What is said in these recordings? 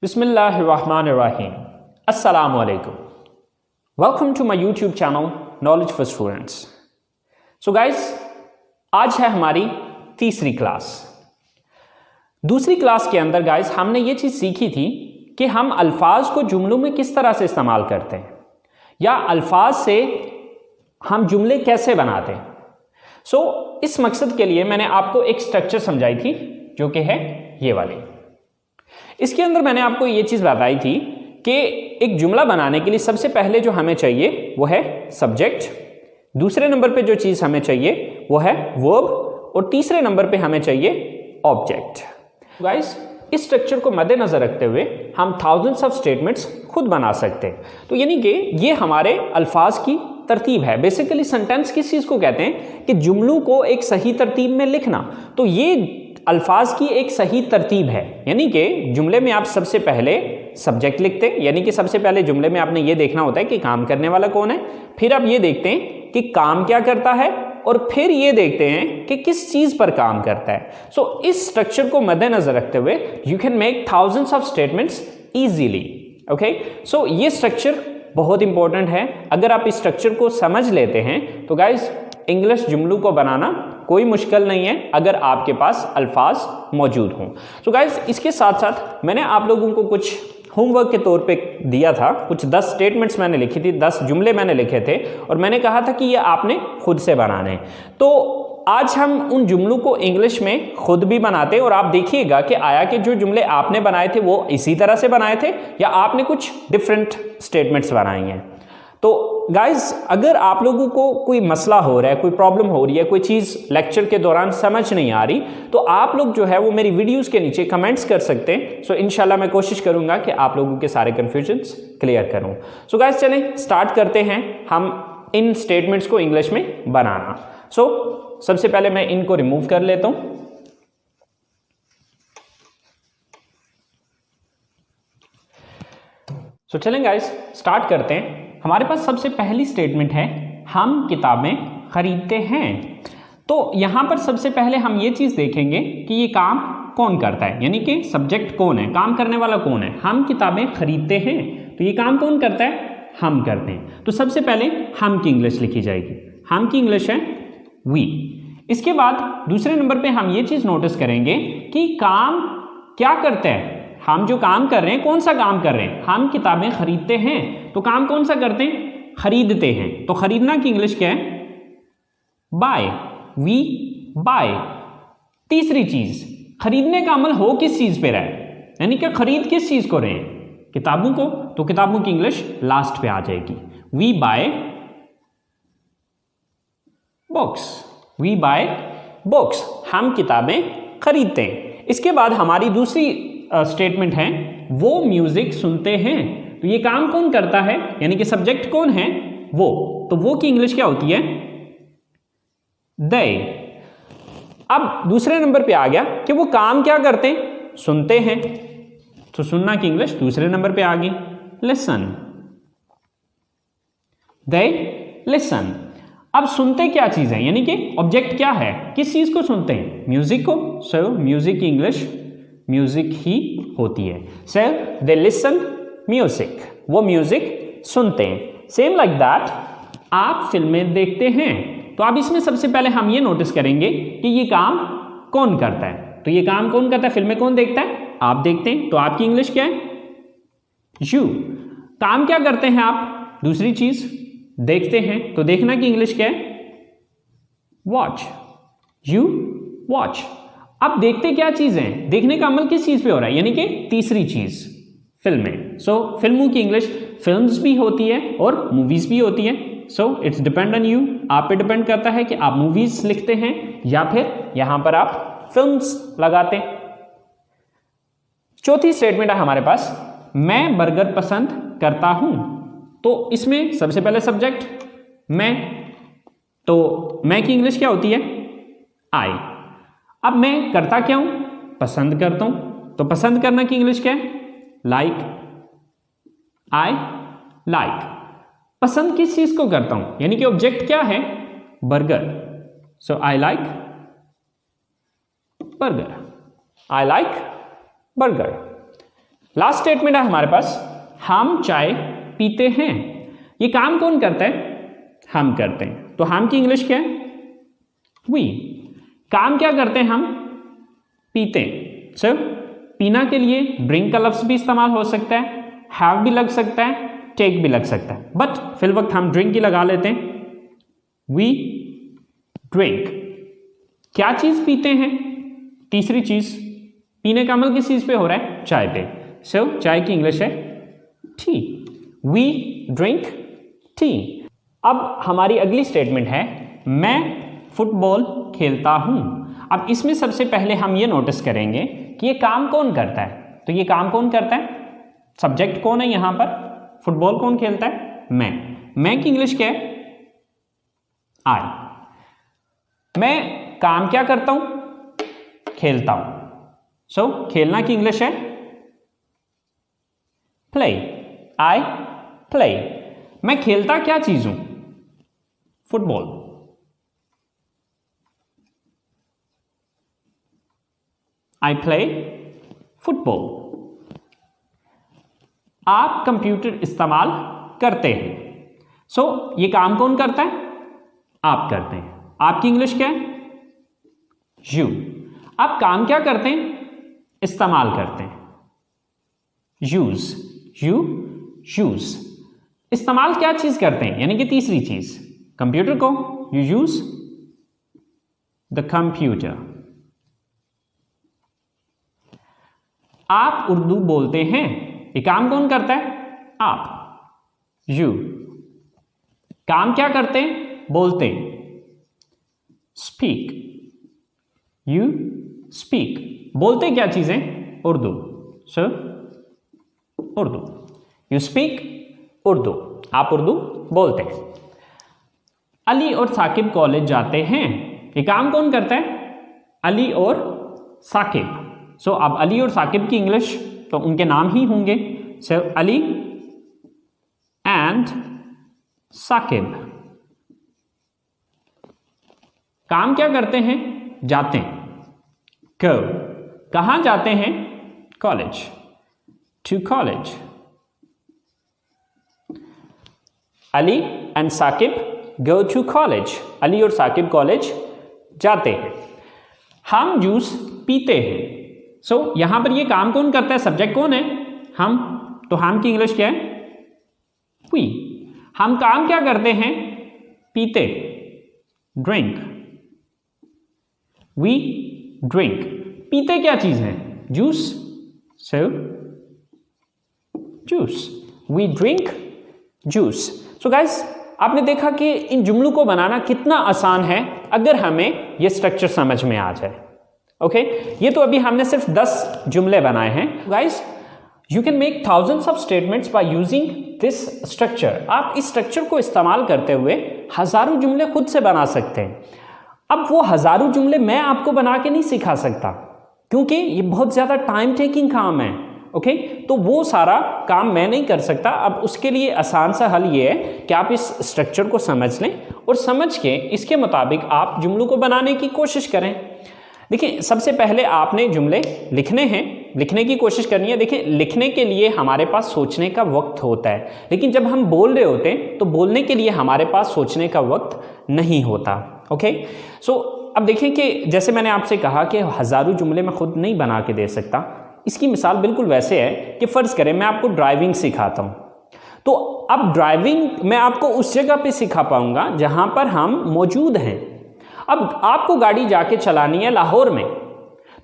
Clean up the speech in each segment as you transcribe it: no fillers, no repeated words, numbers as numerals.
बिस्मिल्लाहिर्रहमानिर्रहीम। अस्सलामु अलैकुम। Welcome to my YouTube channel knowledge for students. So guys, आज है हमारी तीसरी क्लास। दूसरी क्लास के अंदर गाइस हमने ये चीज़ सीखी थी कि हम अल्फाज को जुमलों में किस तरह से इस्तेमाल करते हैं या अल्फाज से हम जुमले कैसे बनाते हैं। इस मकसद के लिए मैंने आपको एक स्ट्रक्चर समझाई थी जो कि है ये वाली। इसके अंदर मैंने आपको ये चीज़ बताई थी कि एक जुमला बनाने के लिए सबसे पहले जो हमें चाहिए वो है सब्जेक्ट, दूसरे नंबर पे जो चीज़ हमें चाहिए वो है वर्ब और तीसरे नंबर पे हमें चाहिए ऑब्जेक्ट। गाइस, इस स्ट्रक्चर को मद्देनजर रखते हुए हम थाउजेंड्स ऑफ स्टेटमेंट्स खुद बना सकते हैं। तो यानी कि ये हमारे अल्फाज की तरतीब है। बेसिकली सेंटेंस किस चीज़ को कहते हैं कि जुमलों को एक सही तरतीब में लिखना। तो ये अल्फाज की एक सही तरतीब है। यानी कि जुमले में आप सबसे पहले सब्जेक्ट लिखते हैं, यानी कि सबसे पहले जुमले में आपने ये देखना होता है कि काम करने वाला कौन है, फिर आप ये देखते हैं कि काम क्या करता है और फिर ये देखते हैं कि किस चीज़ पर काम करता है। इस स्ट्रक्चर को मद्देनजर रखते हुए you can make thousands of statements easily. Okay, ये स्ट्रक्चर बहुत इंपॉर्टेंट है। अगर आप इस स्ट्रक्चर को समझ लेते हैं तो गाइस इंग्लिश जुमलों को बनाना कोई मुश्किल नहीं है अगर आपके पास अल्फाज मौजूद हों। गाइस, इसके साथ साथ मैंने आप लोगों को कुछ होमवर्क के तौर पे दिया था। कुछ 10 स्टेटमेंट्स मैंने लिखी थी, 10 जुमले मैंने लिखे थे और मैंने कहा था कि ये आपने खुद से बनाने हैं। तो आज हम उन जुमलों को इंग्लिश में खुद भी बनाते हैं और आप देखिएगा कि आया कि जो जुमले आपने बनाए थे वो इसी तरह से बनाए थे या आपने कुछ डिफरेंट स्टेटमेंट्स बनाई हैं। तो गाइज, अगर आप लोगों को कोई मसला हो रहा है, कोई प्रॉब्लम हो रही है, कोई चीज़ लेक्चर के दौरान समझ नहीं आ रही, तो आप लोग जो है वो मेरी वीडियोस के नीचे कमेंट्स कर सकते हैं। इंशाल्लाह मैं कोशिश करूंगा कि आप लोगों के सारे कन्फ्यूजन्स क्लियर करूं। गाइज, चलें स्टार्ट करते हैं हम इन स्टेटमेंट्स को इंग्लिश में बनाना। सबसे पहले मैं इनको रिमूव कर लेता हूं। चलें गाइज स्टार्ट करते हैं। हमारे पास सबसे पहली स्टेटमेंट है, हम किताबें खरीदते हैं। तो यहां पर सबसे पहले हम ये चीज देखेंगे कि ये काम कौन करता है, यानी कि सब्जेक्ट कौन है, काम करने वाला कौन है। हम किताबें खरीदते हैं, तो ये काम कौन करता है, हम करते हैं। तो सबसे पहले हम की इंग्लिश लिखी जाएगी। हम की इंग्लिश है वी। इसके बाद दूसरे नंबर पे हम ये चीज नोटिस करेंगे कि काम क्या करते हैं। हम जो काम कर रहे हैं, कौन सा काम कर रहे हैं, हम किताबें खरीदते हैं, तो काम कौन सा करते हैं, खरीदते हैं। तो खरीदना की इंग्लिश क्या है, बाय। We bye. तीसरी चीज, खरीदने का अमल हो किस चीज पे रहा है, यानी कि खरीद किस चीज को रहे हैं, किताबों को, तो किताबों की इंग्लिश लास्ट पे आ जाएगी। We buy books. We buy books, हम किताबें खरीदते हैं। इसके बाद हमारी दूसरी स्टेटमेंट है, वो म्यूजिक सुनते हैं। तो ये काम कौन करता है, यानी कि सब्जेक्ट कौन है, वो। तो वो की इंग्लिश क्या होती है, दे। अब दूसरे नंबर पे आ गया कि वो काम क्या करते हैं, सुनते हैं। तो सुनना की इंग्लिश दूसरे नंबर पे आ गई, लिसन। They listen. अब सुनते क्या चीज है, यानी कि ऑब्जेक्ट क्या है, किस चीज को सुनते हैं, म्यूजिक को। म्यूजिक की इंग्लिश म्यूजिक ही होती है। दे लिसन म्यूजिक, वो म्यूजिक सुनते हैं। सेम लाइक दैट, आप फिल्में देखते हैं। तो अब इसमें सबसे पहले हम ये नोटिस करेंगे कि ये काम कौन करता है। तो ये काम कौन करता है, फिल्में कौन देखता है, आप देखते हैं। तो आपकी इंग्लिश क्या है, यू। काम क्या करते हैं आप, दूसरी चीज देखते हैं, तो देखना की इंग्लिश क्या है, वॉच। You watch. अब देखते क्या चीज है, देखने का अमल किस चीज पे हो रहा है, यानी कि तीसरी चीज फिल्में। फिल्मों की इंग्लिश फिल्म्स भी होती है और मूवीज भी होती है। इट्स डिपेंड ऑन यू, आप पे डिपेंड करता है कि आप मूवीज लिखते हैं या फिर यहां पर आप फिल्म्स लगाते हैं। चौथी स्टेटमेंट है हमारे पास, मैं बर्गर पसंद करता हूं। तो इसमें सबसे पहले सब्जेक्ट मैं, तो मैं की इंग्लिश क्या होती है, आई। अब मैं करता क्या हूं, पसंद करता हूं। तो पसंद करना की इंग्लिश क्या है, लाइक। I like. पसंद किस चीज को करता हूं, यानी कि ऑब्जेक्ट क्या है, burger. I like burger. I like burger. Last statement है हमारे पास, हम चाय पीते हैं। ये काम कौन करता है? हम करते हैं। तो हम की इंग्लिश क्या है? वी। काम क्या करते हैं? हम पीते हैं। सो पीना के लिए ड्रिंक का लफ्ज भी इस्तेमाल हो सकता है, हैव भी लग सकता है, टेक भी लग सकता है, बट फिल वक्त हम ड्रिंक ही लगा लेते हैं। We drink. क्या चीज पीते हैं? तीसरी चीज। पीने का अमल किस चीज पे हो रहा है? चाय पे। सो चाय की इंग्लिश है टी। We drink tea. अब हमारी अगली स्टेटमेंट है, मैं फुटबॉल खेलता हूं। अब इसमें सबसे पहले हम ये नोटिस करेंगे कि ये काम कौन करता है। तो ये काम कौन करता है? सब्जेक्ट कौन है यहां पर? फुटबॉल कौन खेलता है? मैं की इंग्लिश क्या है? आई। मैं काम क्या करता हूं? खेलता हूं। सो खेलना की इंग्लिश है प्ले। I play. मैं खेलता क्या चीज हूं? फुटबॉल। I play football. आप कंप्यूटर इस्तेमाल करते हैं। सो ये काम कौन करता है? आप करते हैं। आपकी इंग्लिश क्या है? यू। आप काम क्या करते हैं? इस्तेमाल करते हैं। यूज। You use. इस्तेमाल क्या चीज करते हैं? यानी कि तीसरी चीज, कंप्यूटर को। You use the computer. आप उर्दू बोलते हैं। ये काम कौन करता है? आप। यू। काम क्या करते हैं? बोलते हैं। स्पीक। You speak. बोलते क्या चीजें? Urdu. So Urdu. You speak Urdu. आप उर्दू बोलते हैं। अली और साकिब कॉलेज जाते हैं। ये काम कौन करता है? अली और साकिब। सो अब अली और साकिब की इंग्लिश तो उनके नाम ही होंगे। सो अली एंड साकिब। काम क्या करते हैं? जाते हैं। गो। कहां जाते हैं? College. To college. Ali and Saqib go to college. Ali और साकिब कॉलेज जाते हैं। हम जूस पीते हैं। सो यहां पर ये काम कौन करता है? सब्जेक्ट कौन है? हम। तो हम की इंग्लिश क्या है? वी। हम काम क्या करते हैं? पीते। ड्रिंक। We drink. पीते क्या चीज है? Juice. So juice. We drink juice. So guys, आपने देखा कि इन जुमलों को बनाना कितना आसान है अगर हमें यह स्ट्रक्चर समझ में आ जाए। ओके, ये तो अभी हमने सिर्फ 10 जुमले बनाए हैं। Guys, you can make thousands of statements by using this structure. आप इस स्ट्रक्चर को इस्तेमाल करते हुए हजारों जुमले खुद से बना सकते हैं। अब वो हजारों जुमले मैं आपको बना के नहीं सिखा सकता, क्योंकि ये बहुत ज्यादा टाइम टेकिंग काम है। ओके, तो वो सारा काम मैं नहीं कर सकता। अब उसके लिए आसान सा हल ये है कि आप इस स्ट्रक्चर को समझ लें और समझ के इसके मुताबिक आप जुमलों को बनाने की कोशिश करें। देखिए, सबसे पहले आपने जुमले लिखने हैं, लिखने की कोशिश करनी है। देखिए, लिखने के लिए हमारे पास सोचने का वक्त होता है, लेकिन जब हम बोल रहे होते हैं तो बोलने के लिए हमारे पास सोचने का वक्त नहीं होता। ओके, सो अब देखिए कि जैसे मैंने आपसे कहा कि हजारों जुमले मैं खुद नहीं बना के दे सकता। इसकी मिसाल बिल्कुल वैसे है कि फर्ज करें मैं आपको ड्राइविंग सिखाता हूं, तो अब ड्राइविंग मैं आपको उस जगह पे सिखा पाऊंगा जहां पर हम मौजूद हैं। अब आपको गाड़ी जाके चलानी है लाहौर में,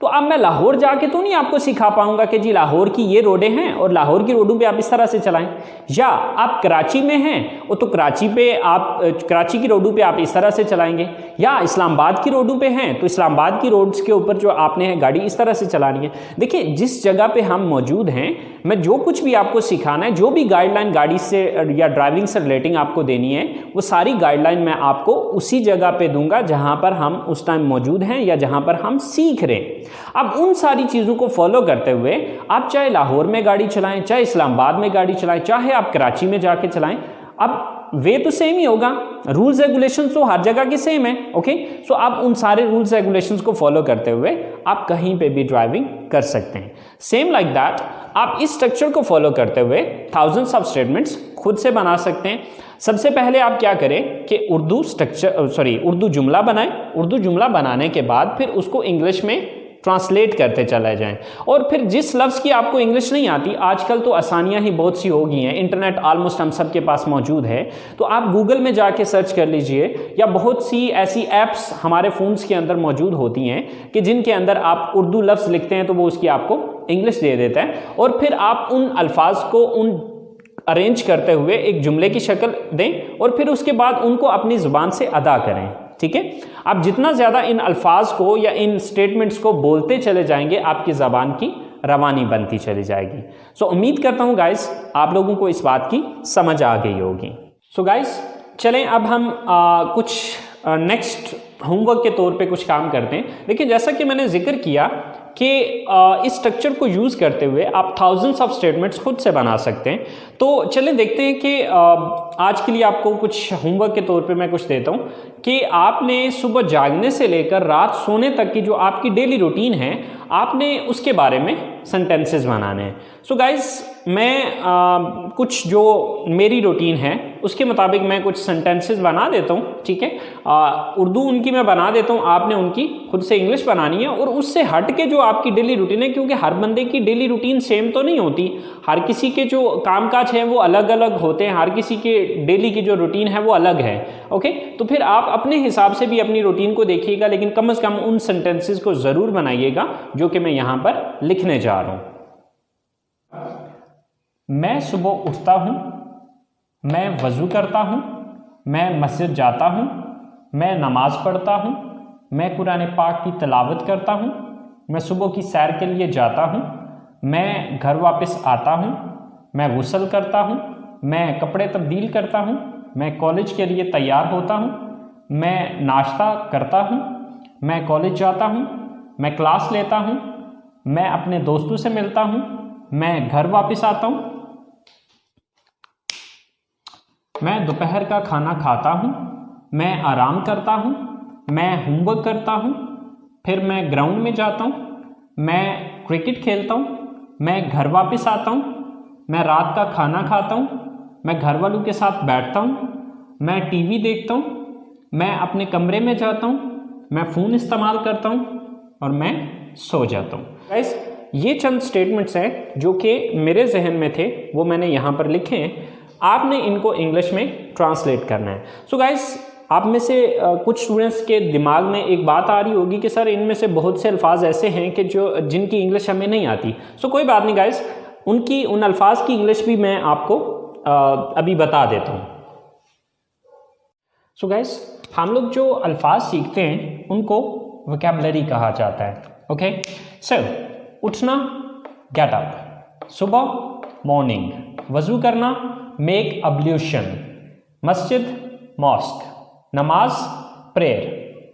तो अब मैं लाहौर जाके तो नहीं आपको सिखा पाऊंगा कि जी लाहौर की ये रोडें हैं और लाहौर की रोडों पे आप इस तरह से चलाएं। या आप कराची में हैं और तो कराची पे आप कराची की रोडों पे आप इस तरह से चलाएंगे, या इस्लामाबाद की रोडों पे हैं तो इस्लामाबाद की रोड्स के ऊपर जो आपने गाड़ी इस तरह से चलानी है। देखिए, जिस जगह पे हम मौजूद हैं, मैं जो कुछ भी आपको सिखाना है, जो भी गाइडलाइन गाड़ी से या ड्राइविंग से रिलेटिंग आपको देनी है, वो सारी गाइडलाइन मैं आपको उसी जगह पे दूंगा जहां पर हम उस टाइम मौजूद हैं या जहां पर हम सीख रहे हैं। अब उन सारी चीजों को फॉलो करते हुए आप चाहे लाहौर में गाड़ी चलाएं, चाहे इस्लामाबाद में गाड़ी चलाएं, चाहे आप कराची में जाके चलाएं, अब वे तो सेम ही होगा, रूल्स रेगुलेशंस तो हर जगह के सेम है। ओके, सो आप उन सारे रूल्स रेगुलेशंस को फॉलो करते हुए आप कहीं पे भी ड्राइविंग कर सकते हैं। सेम लाइक दैट आप इस स्ट्रक्चर को फॉलो करते हुए थाउजेंड्स ऑफ स्टेटमेंट्स खुद से बना सकते हैं। सबसे पहले आप क्या करें कि उर्दू जुमला बनाएं। उर्दू जुमला बनाने के बाद फिर उसको इंग्लिश में ट्रांसलेट करते चले जाएं, और फिर जिस लफ्ज़ की आपको इंग्लिश नहीं आती, आजकल तो आसानियां ही बहुत सी हो गई हैं, इंटरनेट ऑलमोस्ट हम सब के पास मौजूद है, तो आप गूगल में जाके सर्च कर लीजिए, या बहुत सी ऐसी ऐप्स हमारे फ़ोन्स के अंदर मौजूद होती हैं कि जिनके अंदर आप उर्दू लफ्ज़ लिखते हैं तो वो उसकी आपको इंग्लिश दे देता है, और फिर आप उन अल्फाज को अरेंज करते हुए एक जुमले की शक्ल दें और फिर उसके बाद उनको अपनी ज़ुबान से अदा करें। ठीक है, आप जितना ज़्यादा इन अल्फाज को या इन स्टेटमेंट्स को बोलते चले जाएंगे, आपकी ज़बान की रवानी बनती चली जाएगी। सो उम्मीद करता हूँ गाइस आप लोगों को इस बात की समझ आ गई होगी। सो गाइस चलें अब हम कुछ नेक्स्ट होमवर्क के तौर पे कुछ काम करते हैं। देखिए, जैसा कि मैंने जिक्र किया कि इस स्ट्रक्चर को यूज़ करते हुए आप थाउजेंड्स ऑफ स्टेटमेंट्स खुद से बना सकते हैं। तो चलें देखते हैं कि आज के लिए आपको कुछ होमवर्क के तौर पे मैं कुछ देता हूँ कि आपने सुबह जागने से लेकर रात सोने तक की जो आपकी डेली रूटीन है, आपने उसके बारे में सेंटेंसेस बनाने हैं। सो गाइस मैं कुछ जो मेरी रूटीन है उसके मुताबिक मैं कुछ सेंटेंसेस बना देता हूँ। ठीक है, उर्दू उनकी मैं बना देता हूँ, आपने उनकी खुद से इंग्लिश बनानी है। और उससे हट के जो आपकी डेली रूटीन है, क्योंकि हर बंदे की डेली रूटीन सेम तो नहीं होती, हर किसी के जो कामकाज हैं वो अलग अलग होते हैं, हर किसी के डेली की जो रूटीन है वो अलग है। ओके, तो फिर आप अपने हिसाब से भी अपनी रूटीन को देखिएगा, लेकिन कम से कम उन सेंटेंसेस को ज़रूर बनाइएगा जो कि मैं यहाँ पर लिखने जा रहा हूँ। मैं सुबह उठता हूँ, मैं वज़ू करता हूँ, मैं मस्जिद जाता हूँ, मैं नमाज़ पढ़ता हूँ, मैं कुरान पाक की तिलावत करता हूँ, मैं सुबह की सैर के लिए जाता हूँ, मैं घर वापस आता हूँ, मैं गुस्ल करता हूँ, मैं कपड़े तब्दील करता हूँ, मैं कॉलेज के लिए तैयार होता हूँ, मैं नाश्ता करता हूँ, मैं कॉलेज जाता हूँ, मैं क्लास लेता हूँ, मैं अपने दोस्तों से मिलता हूँ, मैं घर वापस आता हूँ, मैं दोपहर का खाना खाता हूँ, मैं आराम करता हूँ, मैं होमवर्क करता हूँ, फिर मैं ग्राउंड में जाता हूँ, मैं क्रिकेट खेलता हूँ, मैं घर वापस आता हूँ, मैं रात का खाना खाता हूँ, मैं घर वालों के साथ बैठता हूँ, मैं टीवी देखता हूँ, मैं अपने कमरे में जाता हूँ, मैं फ़ोन इस्तेमाल करता हूँ और मैं सो जाता हूँ। गाइस ये चंद स्टेटमेंट्स हैं जो कि मेरे जहन में थे, वो मैंने यहाँ पर लिखे हैं। आपने इनको इंग्लिश में ट्रांसलेट करना है। सो गाइस आप में से कुछ स्टूडेंट्स के दिमाग में एक बात आ रही होगी कि सर इनमें से बहुत से अल्फाज ऐसे हैं कि जिनकी इंग्लिश हमें नहीं आती। सो कोई बात नहीं गाइस, उन अल्फाज की इंग्लिश भी मैं आपको अभी बता देता हूँ। सो गाइस हम लोग जो अल्फाज सीखते हैं उनको वोकैबुलरी कहा जाता है। ओके, सो उठना गेट अप, सुबह मॉर्निंग, वज़ू करना मेक अब्ल्यूशन, मस्जिद मॉस्क, नमाज प्रेयर,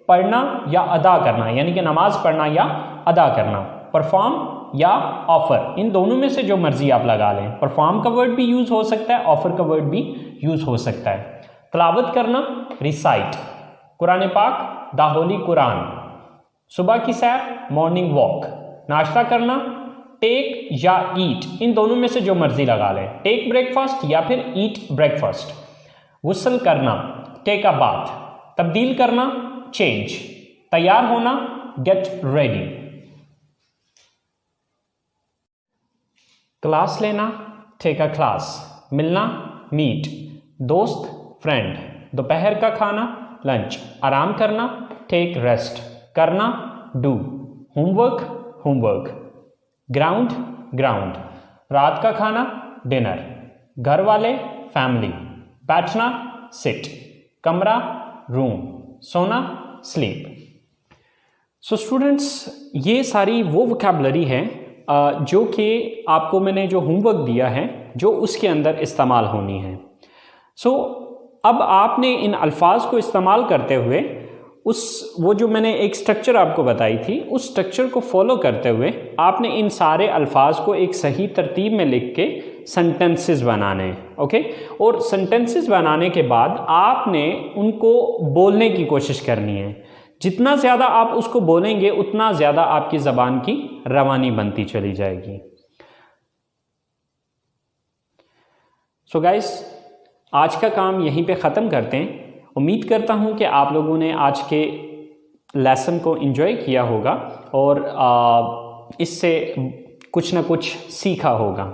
पढ़ना या अदा करना यानी कि नमाज पढ़ना या अदा करना, परफॉर्म या ऑफर, इन दोनों में से जो मर्जी आप लगा लें। परफॉर्म का वर्ड भी यूज़ हो सकता है, ऑफर का वर्ड भी यूज़ हो सकता है। तिलावत करना रिसाइट, कुरान पाक द होली कुरान, सुबह की सैर मॉर्निंग वॉक, नाश्ता करना टेक या ईट, इन दोनों में से जो मर्जी लगा लें, टेक ब्रेकफास्ट या फिर ईट ब्रेकफास्ट। गुस्ल करना टेक अ बाथ, तब्दील करना चेंज, तैयार होना गेट रेडी, क्लास लेना टेक अ क्लास, मिलना मीट, दोस्त फ्रेंड, दोपहर का खाना लंच, आराम करना टेक रेस्ट, करना डू, होमवर्क, ग्राउंड ग्राउंड, रात का खाना डिनर, घर वाले फैमिली, बैठना सिट, कमरा रूम, सोना स्लीप। सो स्टूडेंट्स ये सारी वो वोकैबुलरी है जो कि आपको मैंने जो होमवर्क दिया है जो उसके अंदर इस्तेमाल होनी है। सो अब आपने इन अल्फाज को इस्तेमाल करते हुए वो जो मैंने एक स्ट्रक्चर आपको बताई थी उस स्ट्रक्चर को फॉलो करते हुए आपने इन सारे अल्फाज को एक सही तरतीब में लिख के सेंटेंसेस बनाने हैं। ओके, और सेंटेंसेस बनाने के बाद आपने उनको बोलने की कोशिश करनी है। जितना ज़्यादा आप उसको बोलेंगे उतना ज़्यादा आपकी ज़बान की रवानी बनती चली जाएगी। सो गाइस, आज का काम यहीं पे ख़त्म करते हैं। उम्मीद करता हूँ कि आप लोगों ने आज के लेसन को एंजॉय किया होगा और इससे कुछ ना कुछ सीखा होगा।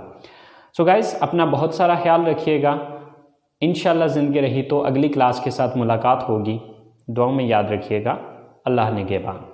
सो गाइस, अपना बहुत सारा ख्याल रखिएगा। इंशाल्लाह ज़िंदगी रही तो अगली क्लास के साथ मुलाकात होगी। दुआ में याद रखिएगा। अल्लाह निगहबान।